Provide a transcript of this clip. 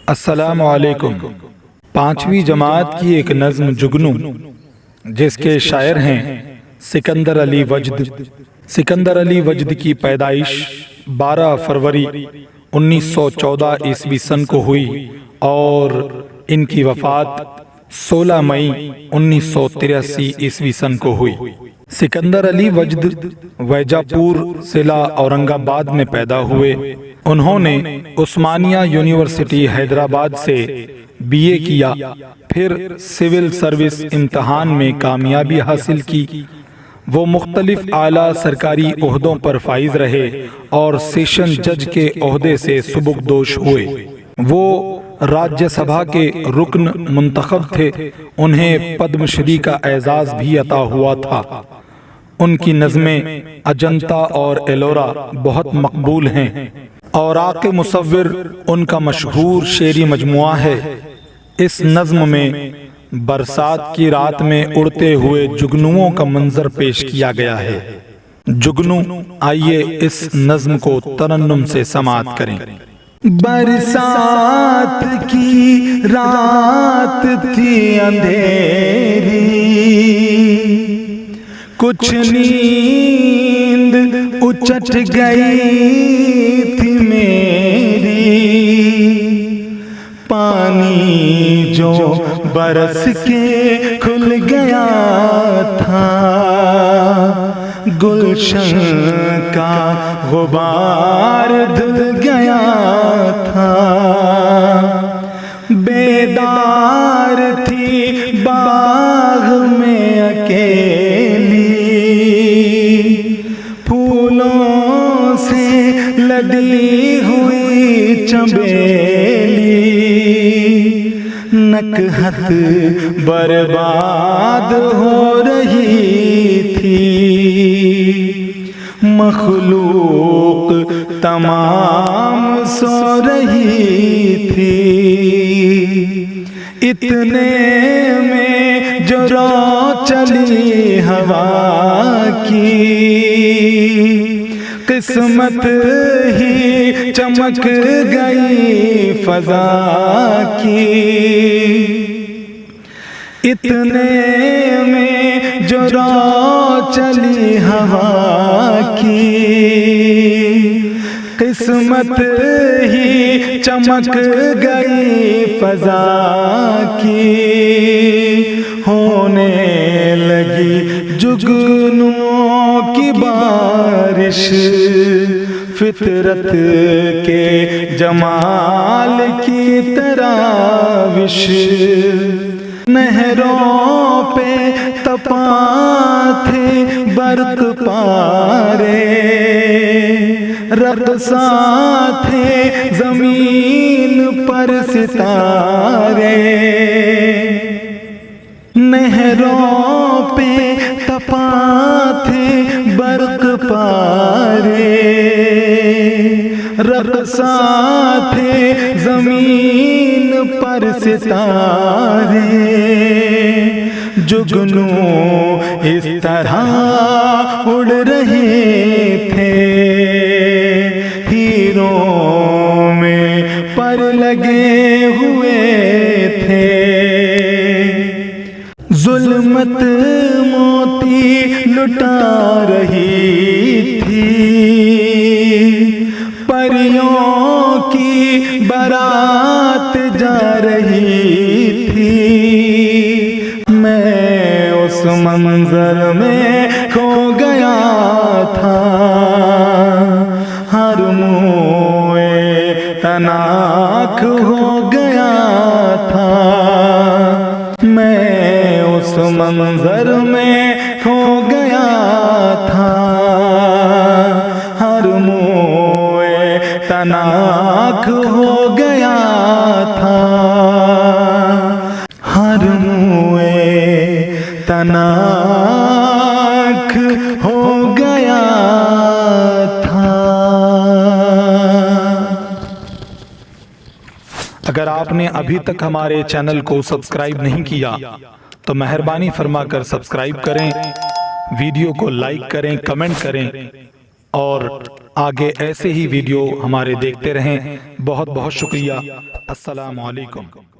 السلام علیکم۔ پانچویں جماعت کی ایک نظم جگنو جس کے شاعر ہیں سکندر علی وجد۔ سکندر علی وجد کی پیدائش 12 فروری 1914 عیسوی سن کو ہوئی اور ان کی وفات 16 مئی 1983 عیسوی سن کو ہوئی۔ سکندر علی وجد ویجاپور ضلع اورنگ آباد میں پیدا ہوئے۔ انہوں نے عثمانیہ یونیورسٹی حیدرآباد سے BA کیا، پھر سول سروس امتحان میں کامیابی حاصل کی۔ وہ مختلف اعلیٰ سرکاری عہدوں پر فائز رہے اور سیشن جج کے عہدے سے سبکدوش ہوئے۔ وہ راجیہ سبھا کے رکن منتخب تھے۔ انہیں پدم شری کا اعزاز بھی عطا ہوا تھا۔ ان کی نظمیں اجنتا اور ایلورا بہت مقبول ہیں۔ اوراق مصور ان کا مشہور شعری مجموعہ ہے۔ اس نظم میں برسات کی رات میں اڑتے ہوئے جگنوؤں کا منظر پیش کیا گیا ہے۔ جگنو، آئیے اس نظم کو ترنم سے سماعت کریں۔ برسات کی رات تھی اندھیری، کچھ نیند اچٹ گئی تھی میری، پانی جو برس کے کھل گیا تھا، گلشن کا غبار دھل گیا تھا، بیدار تھی باغ میں اکیلی، پھولوں سے لدی ہوئی چنبیلی، نکہت برباد ہو رہی تھی، مخلوق تمام سو رہی تھی، اتنے میں جو رو چلی ہوا کی، قسمت ہی چمک گئی فضا کی، اتنے میں جو رو چلی ہوا کی، قسمت ہی چمک گئی فضا کی، ہونے لگی جگنوں کی بارش، فطرت کے جمال کی تراوش، نہروں پہ تپاں تھے برق پارے، رقصاں تھے زمین پر ستارے، نہروں پہ تپاں تھے برق پارے، رقصاں تھے زمین پر ستارے، جگنو اس طرح اڑ رہے تھے، ہیروں میں پر لگے ہوئے تھے، ظلمت موتی لٹا رہی تھی، پریوں کی بارات جا رہی تھی، میں اس منظر میں کھو گیا تھا، ہر موئے تناک ہو گیا تھا، میں اس منظر میں کھو گیا تھا، ہر موئے تناک ہو گیا تھا، ہر موئے تناک ہو گیا تھا۔ اگر آپ نے ابھی تک ہمارے چینل کو سبسکرائب نہیں کیا تو مہربانی فرما کر سبسکرائب کریں، ویڈیو کو لائک کریں، کمنٹ کریں اور آگے ایسے ہی ویڈیو ہمارے دیکھتے رہیں۔ بہت بہت شکریہ۔ السلام علیکم۔